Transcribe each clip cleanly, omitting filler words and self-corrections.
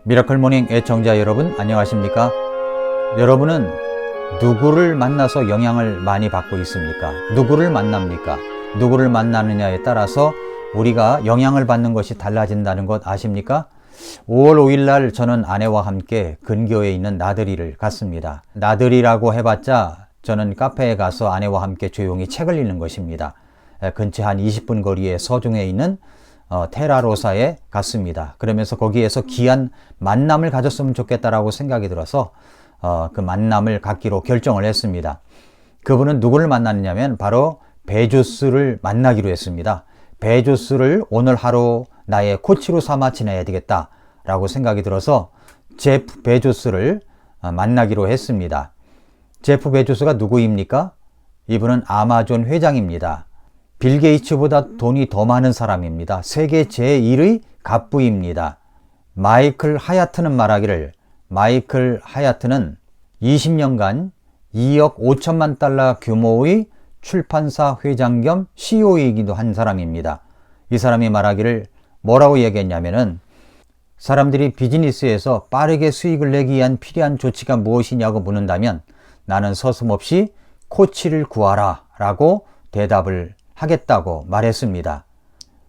미라클 모닝 애청자 여러분 안녕하십니까? 여러분은 누구를 만나서 영향을 많이 받고 있습니까? 누구를 만납니까? 누구를 만나느냐에 따라서 우리가 영향을 받는 것이 달라진다는 것 아십니까? 5월 5일 날 저는 아내와 함께 근교에 있는 나들이를 갔습니다. 나들이라고 해봤자 저는 카페에 가서 아내와 함께 조용히 책을 읽는 것입니다. 근처 한 20분 거리에 서중에 있는 테라로사에 갔습니다. 그러면서 거기에서 귀한 만남을 가졌으면 좋겠다라고 생각이 들어서 그 만남을 갖기로 결정을 했습니다. 그분은 누구를 만났냐면 바로 베조스를 만나기로 했습니다. 베조스를 오늘 하루 나의 코치로 삼아 지내야 되겠다라고 생각이 들어서 제프 베조스를 만나기로 했습니다. 제프 베조스가 누구입니까? 이분은 아마존 회장입니다. 빌 게이츠보다 돈이 더 많은 사람입니다. 세계 제1의 갑부입니다. 마이클 하야트는 말하기를 마이클 하야트는 20년간 2억 5천만 달러 규모의 출판사 회장 겸 CEO이기도 한 사람입니다. 이 사람이 말하기를 뭐라고 얘기했냐면은 사람들이 비즈니스에서 빠르게 수익을 내기 위한 필요한 조치가 무엇이냐고 묻는다면 나는 서슴없이 코치를 구하라 라고 대답을 하겠다고 말했습니다.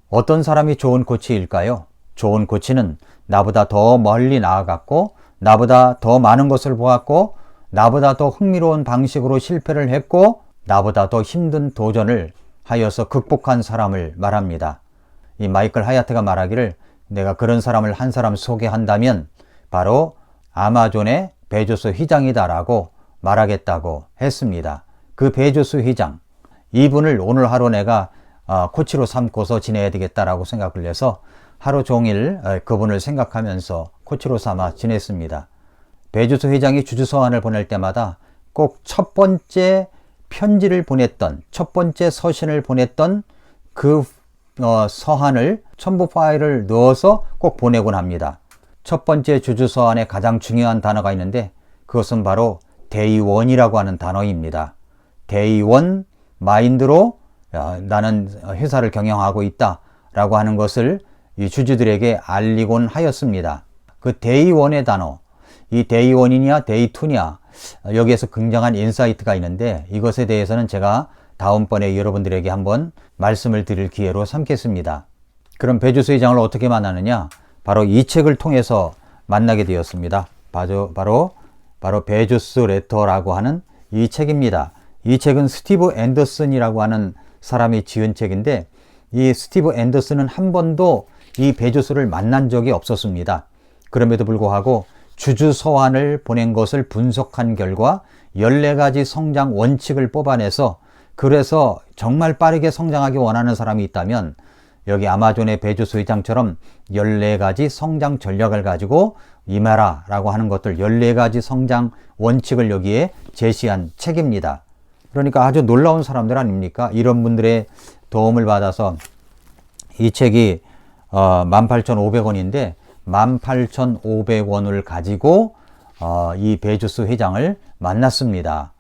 어떤 사람이 좋은 코치일까요? 좋은 코치는 나보다 더 멀리 나아갔고 나보다 더 많은 것을 보았고 나보다 더 흥미로운 방식으로 실패를 했고 나보다 더 힘든 도전을 하여서 극복한 사람을 말합니다. 이 마이클 하야트가 말하기를 내가 그런 사람을 한 사람 소개한다면 바로 아마존의 베조스 회장이다라고 말하겠다고 했습니다. 그 베조스 회장, 이분을 오늘 하루 내가 코치로 삼고서 지내야 되겠다라고 생각을 해서 하루 종일 그분을 생각하면서 코치로 삼아 지냈습니다. 베조스 회장이 주주서한을 보낼 때마다 꼭 첫 번째 편지를 보냈던, 첫 번째 서신을 보냈던 그 서한을 첨부 파일을 넣어서 꼭 보내곤 합니다. 첫 번째 주주서한에 가장 중요한 단어가 있는데 그것은 바로 데이 원이라고 하는 단어입니다. 데이 원 마인드로 나는 회사를 경영하고 있다 라고 하는 것을 이 주주들에게 알리곤 하였습니다. 그 데이 원의 단어, 이 데이 원이냐 데이 투냐 여기에서 굉장한 인사이트가 있는데 이것에 대해서는 제가 다음번에 여러분들에게 한번 말씀을 드릴 기회로 삼겠습니다. 그럼 베조스 회장을 어떻게 만나느냐? 바로 이 책을 통해서 만나게 되었습니다. 바로 베조스 레터라고 하는 이 책입니다. 이 책은 스티브 앤더슨이라고 하는 사람이 지은 책인데 이 스티브 앤더슨은 한 번도 이 베조스를 만난 적이 없었습니다. 그럼에도 불구하고 주주서한을 보낸 것을 분석한 결과 14가지 성장 원칙을 뽑아내서 그래서 정말 빠르게 성장하기 원하는 사람이 있다면 여기 아마존의 베조스 회장처럼 14가지 성장 전략을 가지고 임해라 라고 하는 것들 14가지 성장 원칙을 여기에 제시한 책입니다. 그러니까 아주 놀라운 사람들 아닙니까? 이런 분들의 도움을 받아서 이 책이 18,500원인데 18,500원을 가지고 이 베조스 회장을 만났습니다.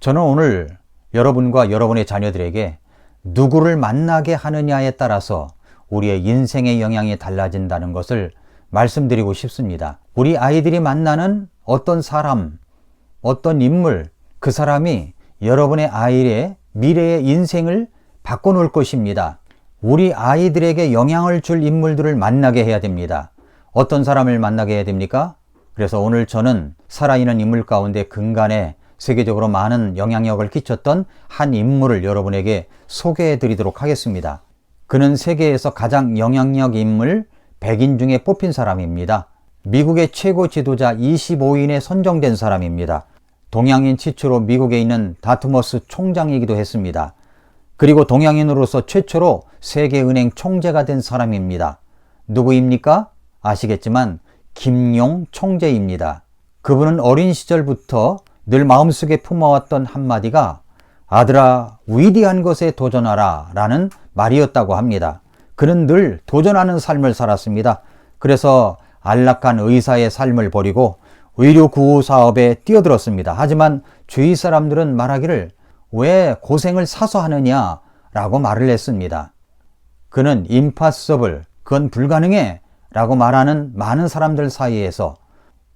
저는 오늘 여러분과 여러분의 자녀들에게 누구를 만나게 하느냐에 따라서 우리의 인생의 영향이 달라진다는 것을 말씀드리고 싶습니다. 우리 아이들이 만나는 어떤 사람, 어떤 인물, 그 사람이 여러분의 아이의 미래의 인생을 바꿔놓을 것입니다. 우리 아이들에게 영향을 줄 인물들을 만나게 해야 됩니다. 어떤 사람을 만나게 해야 됩니까? 그래서 오늘 저는 살아있는 인물 가운데 근간에 세계적으로 많은 영향력을 끼쳤던 한 인물을 여러분에게 소개해 드리도록 하겠습니다. 그는 세계에서 가장 영향력 인물 100인 중에 뽑힌 사람입니다. 미국의 최고 지도자 25인에 선정된 사람입니다. 동양인 최초로 미국에 있는 다트머스 총장이기도 했습니다. 그리고 동양인으로서 최초로 세계은행 총재가 된 사람입니다. 누구입니까? 아시겠지만 김용 총재입니다. 그분은 어린 시절부터 늘 마음속에 품어왔던 한마디가 아들아 위대한 것에 도전하라 라는 말이었다고 합니다. 그는 늘 도전하는 삶을 살았습니다. 그래서 안락한 의사의 삶을 버리고 의료 구호 사업에 뛰어들었습니다. 하지만 주위 사람들은 말하기를 왜 고생을 사서 하느냐 라고 말을 했습니다. 그는 impossible, 그건 불가능해 라고 말하는 많은 사람들 사이에서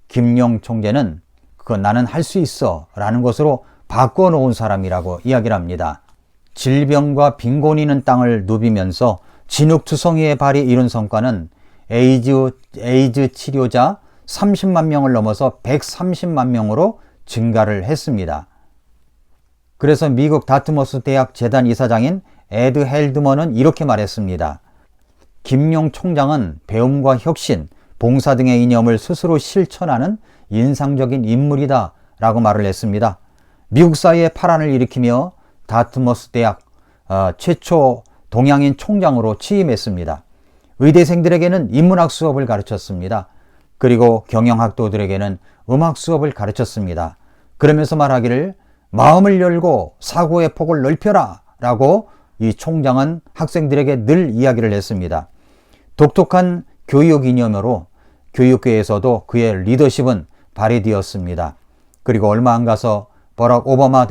김용 총재는 그건 나는 할 수 있어 라는 것으로 바꿔 놓은 사람이라고 이야기를 합니다. 질병과 빈곤이 있는 땅을 누비면서 진흙투성이의 발이 이룬 성과는 에이즈 치료자 30만 명을 넘어서 130만 명으로 증가를 했습니다. 그래서 미국 다트머스 대학 재단 이사장인 에드 헬드먼은 이렇게 말했습니다. 김용 총장은 배움과 혁신, 봉사 등의 이념을 스스로 실천하는 인상적인 인물이다 라고 말을 했습니다. 미국 사회에 파란을 일으키며 다트머스 대학 최초 동양인 총장으로 취임했습니다. 의대생들에게는 인문학 수업을 가르쳤습니다. 그리고 경영학도들에게는 음악 수업을 가르쳤습니다. 그러면서 말하기를 마음을 열고 사고의 폭을 넓혀라 라고 이 총장은 학생들에게 늘 이야기를 했습니다. 독특한 교육 이념으로 교육계에서도 그의 리더십은 발휘되었습니다. 그리고 얼마 안 가서 버락 오바마가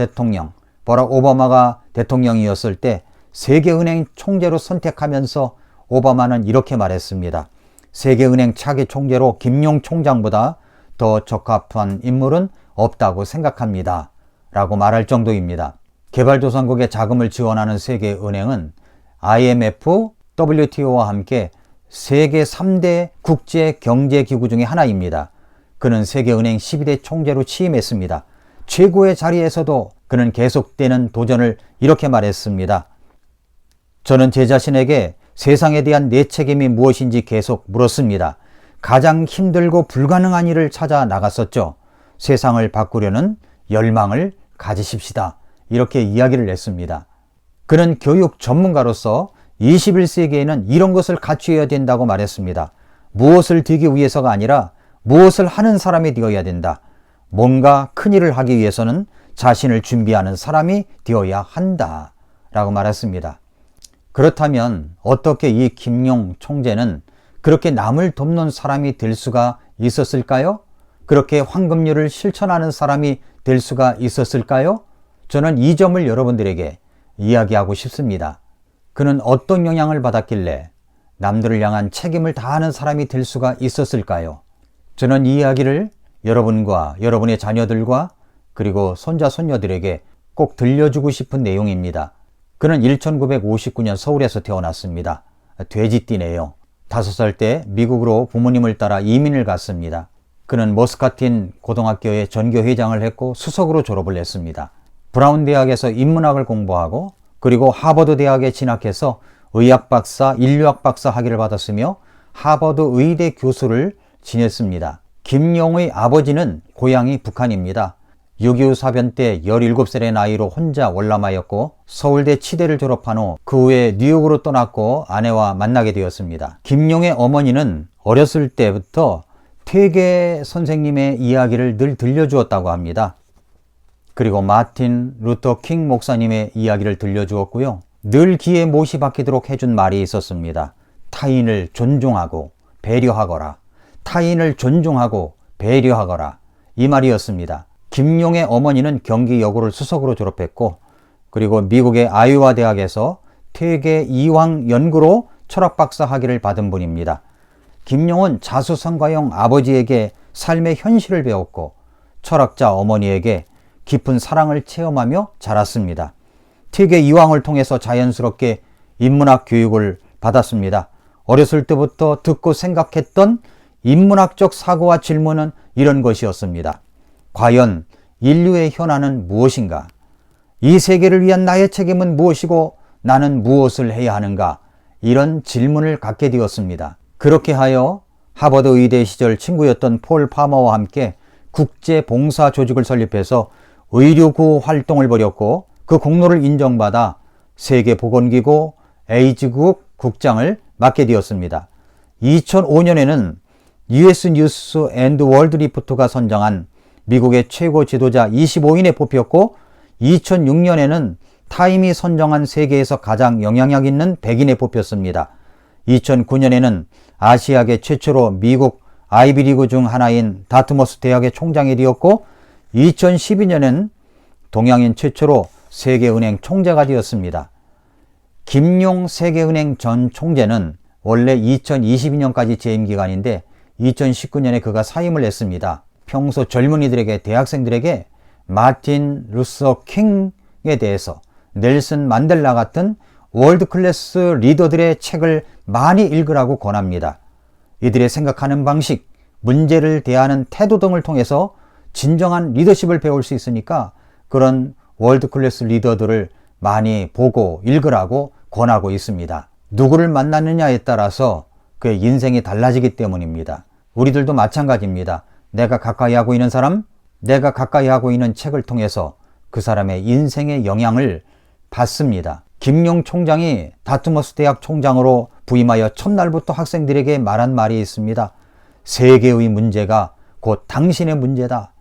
대통령이었을 때 세계은행 총재로 선택하면서 오바마는 이렇게 말했습니다. 세계은행 차기 총재로 김용 총장보다 더 적합한 인물은 없다고 생각합니다. 라고 말할 정도입니다. 개발도상국에 자금을 지원하는 세계은행은 IMF, WTO와 함께 세계 3대 국제경제기구 중에 하나입니다. 그는 세계은행 12대 총재로 취임했습니다. 최고의 자리에서도 그는 계속되는 도전을 이렇게 말했습니다. 저는 제 자신에게 세상에 대한 내 책임이 무엇인지 계속 물었습니다. 가장 힘들고 불가능한 일을 찾아 나갔었죠. 세상을 바꾸려는 열망을 가지십시다. 이렇게 이야기를 했습니다. 그는 교육 전문가로서 21세기에는 이런 것을 갖추어야 된다고 말했습니다. 무엇을 되기 위해서가 아니라 무엇을 하는 사람이 되어야 된다. 뭔가 큰 일을 하기 위해서는 자신을 준비하는 사람이 되어야 한다. 라고 말했습니다. 그렇다면 어떻게 이 김용 총재는 그렇게 남을 돕는 사람이 될 수가 있었을까요? 그렇게 황금률을 실천하는 사람이 될 수가 있었을까요? 저는 이 점을 여러분들에게 이야기하고 싶습니다. 그는 어떤 영향을 받았길래 남들을 향한 책임을 다하는 사람이 될 수가 있었을까요? 저는 이 이야기를 여러분과 여러분의 자녀들과 그리고 손자 손녀들에게 꼭 들려주고 싶은 내용입니다. 그는 1959년 서울에서 태어났습니다. 돼지띠네요. 5살 때 미국으로 부모님을 따라 이민을 갔습니다. 그는 머스카틴 고등학교의 전교회장을 했고 수석으로 졸업을 했습니다. 브라운 대학에서 인문학을 공부하고 그리고 하버드 대학에 진학해서 의학 박사, 인류학 박사 학위를 받았으며 하버드 의대 교수를 지냈습니다. 김용의 아버지는 고향이 북한입니다. 6.25 사변 때 17살의 나이로 혼자 월남하였고 서울대 치대를 졸업한 후 그 후에 뉴욕으로 떠났고 아내와 만나게 되었습니다. 김용의 어머니는 어렸을 때부터 퇴계 선생님의 이야기를 늘 들려주었다고 합니다. 그리고 마틴 루터 킹 목사님의 이야기를 들려주었고요. 늘 귀에 못이 박히도록 해준 말이 있었습니다. 타인을 존중하고 배려하거라. 타인을 존중하고 배려하거라. 이 말이었습니다. 김용의 어머니는 경기 여고를 수석으로 졸업했고 그리고 미국의 아이오와 대학에서 퇴계 이황 연구로 철학 박사 학위를 받은 분입니다. 김용은 자수성가형 아버지에게 삶의 현실을 배웠고 철학자 어머니에게 깊은 사랑을 체험하며 자랐습니다. 퇴계 이황을 통해서 자연스럽게 인문학 교육을 받았습니다. 어렸을 때부터 듣고 생각했던 인문학적 사고와 질문은 이런 것이었습니다. 과연 인류의 현안은 무엇인가? 이 세계를 위한 나의 책임은 무엇이고 나는 무엇을 해야 하는가? 이런 질문을 갖게 되었습니다. 그렇게 하여 하버드 의대 시절 친구였던 폴 파머와 함께 국제 봉사 조직을 설립해서 의료구호 활동을 벌였고 그 공로를 인정받아 세계보건기구 에이즈국 국장을 맡게 되었습니다. 2005년에는 US 뉴스 앤드 월드 리포트가 선정한 미국의 최고 지도자 25인에 뽑혔고 2006년에는 타임이 선정한 세계에서 가장 영향력 있는 100인에 뽑혔습니다. 2009년에는 아시아계 최초로 미국 아이비리그 중 하나인 다트머스 대학의 총장이 되었고 2012년에는 동양인 최초로 세계은행 총재가 되었습니다. 김용 세계은행 전 총재는 원래 2022년까지 재임 기간인데 2019년에 그가 사임을 했습니다. 평소 젊은이들에게, 대학생들에게 마틴 루서 킹에 대해서, 넬슨 만델라 같은 월드 클래스 리더들의 책을 많이 읽으라고 권합니다. 이들의 생각하는 방식, 문제를 대하는 태도 등을 통해서 진정한 리더십을 배울 수 있으니까 그런 월드 클래스 리더들을 많이 보고 읽으라고 권하고 있습니다. 누구를 만나느냐에 따라서 그의 인생이 달라지기 때문입니다. 우리들도 마찬가지입니다. 내가 가까이 하고 있는 사람, 내가 가까이 하고 있는 책을 통해서 그 사람의 인생의 영향을 받습니다. 김용 총장이 다트머스 대학 총장으로 부임하여 첫날부터 학생들에게 말한 말이 있습니다. 세계의 문제가 곧 당신의 문제다.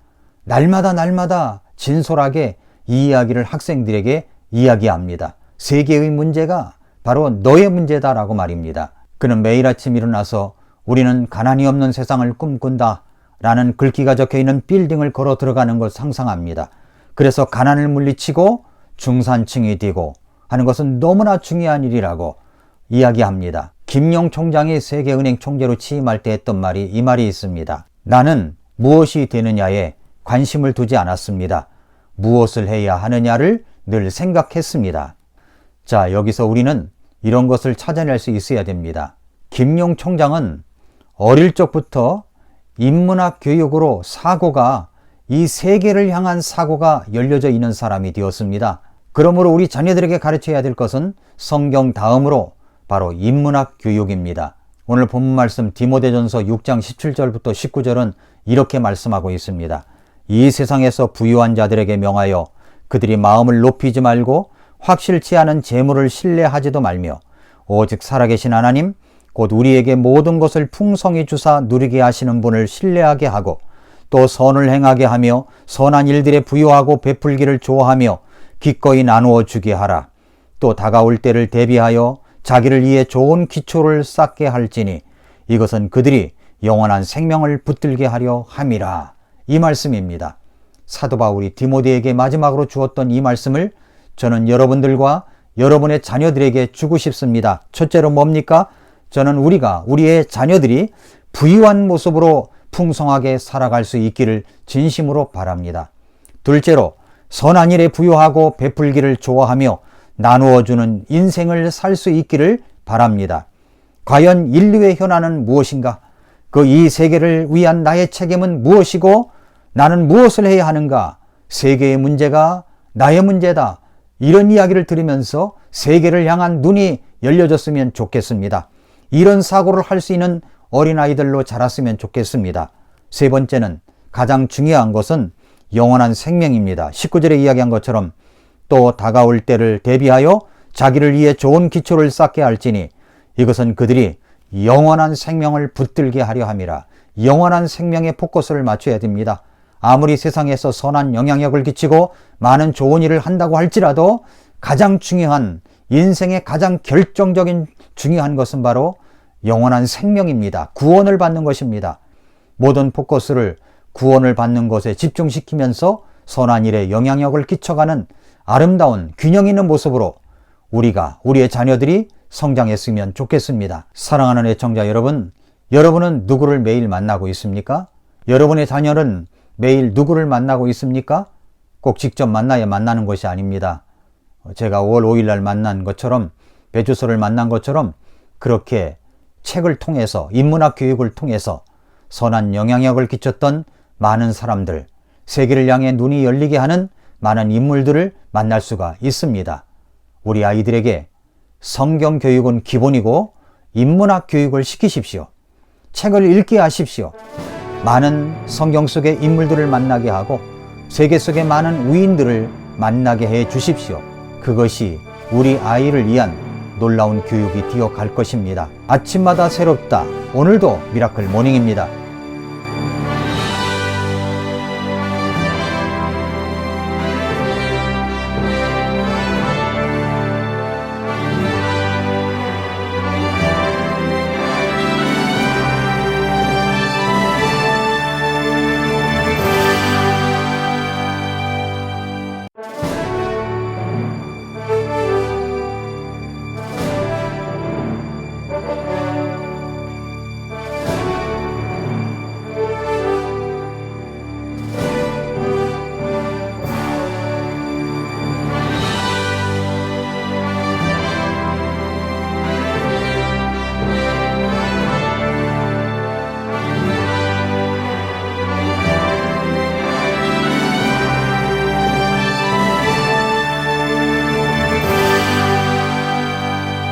날마다 진솔하게 이 이야기를 학생들에게 이야기합니다. 세계의 문제가 바로 너의 문제다라고 말입니다. 그는 매일 아침 일어나서 우리는 가난이 없는 세상을 꿈꾼다 라는 글귀가 적혀있는 빌딩을 걸어 들어가는 것을 상상합니다. 그래서 가난을 물리치고 중산층이 되고 하는 것은 너무나 중요한 일이라고 이야기합니다. 김용 총장이 세계은행 총재로 취임할 때 했던 말이 이 말이 있습니다. 나는 무엇이 되느냐에 관심을 두지 않았습니다. 무엇을 해야 하느냐를 늘 생각했습니다. 자, 여기서 우리는 이런 것을 찾아낼 수 있어야 됩니다. 김용 총장은 어릴 적부터 인문학 교육으로 사고가, 이 세계를 향한 사고가 열려져 있는 사람이 되었습니다. 그러므로 우리 자녀들에게 가르쳐야 될 것은 성경 다음으로 바로 인문학 교육입니다. 오늘 본문 말씀 디모데전서 6장 17절부터 19절은 이렇게 말씀하고 있습니다. 이 세상에서 부유한 자들에게 명하여 그들이 마음을 높이지 말고 확실치 않은 재물을 신뢰하지도 말며 오직 살아계신 하나님 곧 우리에게 모든 것을 풍성히 주사 누리게 하시는 분을 신뢰하게 하고 또 선을 행하게 하며 선한 일들에 부유하고 베풀기를 좋아하며 기꺼이 나누어 주게 하라. 또 다가올 때를 대비하여 자기를 위해 좋은 기초를 쌓게 할지니 이것은 그들이 영원한 생명을 붙들게 하려 함이라. 이 말씀입니다. 사도 바울이 디모데에게 마지막으로 주었던 이 말씀을 저는 여러분들과 여러분의 자녀들에게 주고 싶습니다. 첫째로 뭡니까? 저는 우리의 자녀들이 부유한 모습으로 풍성하게 살아갈 수 있기를 진심으로 바랍니다. 둘째로 선한 일에 부유하고 베풀기를 좋아하며 나누어주는 인생을 살 수 있기를 바랍니다. 과연 인류의 현안은 무엇인가? 그 이 세계를 위한 나의 책임은 무엇이고 나는 무엇을 해야 하는가? 세계의 문제가 나의 문제다. 이런 이야기를 들으면서 세계를 향한 눈이 열려졌으면 좋겠습니다. 이런 사고를 할 수 있는 어린아이들로 자랐으면 좋겠습니다. 세 번째는 가장 중요한 것은 영원한 생명입니다. 19절에 이야기한 것처럼 또 다가올 때를 대비하여 자기를 위해 좋은 기초를 쌓게 할지니 이것은 그들이 영원한 생명을 붙들게 하려 함이라. 영원한 생명에 포커스를 맞춰야 됩니다. 아무리 세상에서 선한 영향력을 끼치고 많은 좋은 일을 한다고 할지라도 가장 중요한, 인생의 가장 결정적인 중요한 것은 바로 영원한 생명입니다. 구원을 받는 것입니다. 모든 포커스를 구원을 받는 것에 집중시키면서 선한 일에 영향력을 끼쳐가는 아름다운 균형 있는 모습으로 우리의 자녀들이 성장했으면 좋겠습니다. 사랑하는 애청자 여러분, 여러분은 누구를 매일 만나고 있습니까? 여러분의 자녀는 매일 누구를 만나고 있습니까? 꼭 직접 만나야 만나는 것이 아닙니다. 제가 5월 5일 날 만난 것처럼, 배주서를 만난 것처럼 그렇게 책을 통해서, 인문학 교육을 통해서 선한 영향력을 끼쳤던 많은 사람들, 세계를 향해 눈이 열리게 하는 많은 인물들을 만날 수가 있습니다. 우리 아이들에게 성경 교육은 기본이고 인문학 교육을 시키십시오. 책을 읽게 하십시오. 많은 성경 속의 인물들을 만나게 하고 세계 속의 많은 위인들을 만나게 해 주십시오. 그것이 우리 아이를 위한 놀라운 교육이 되어 갈 것입니다. 아침마다 새롭다. 오늘도 미라클 모닝입니다.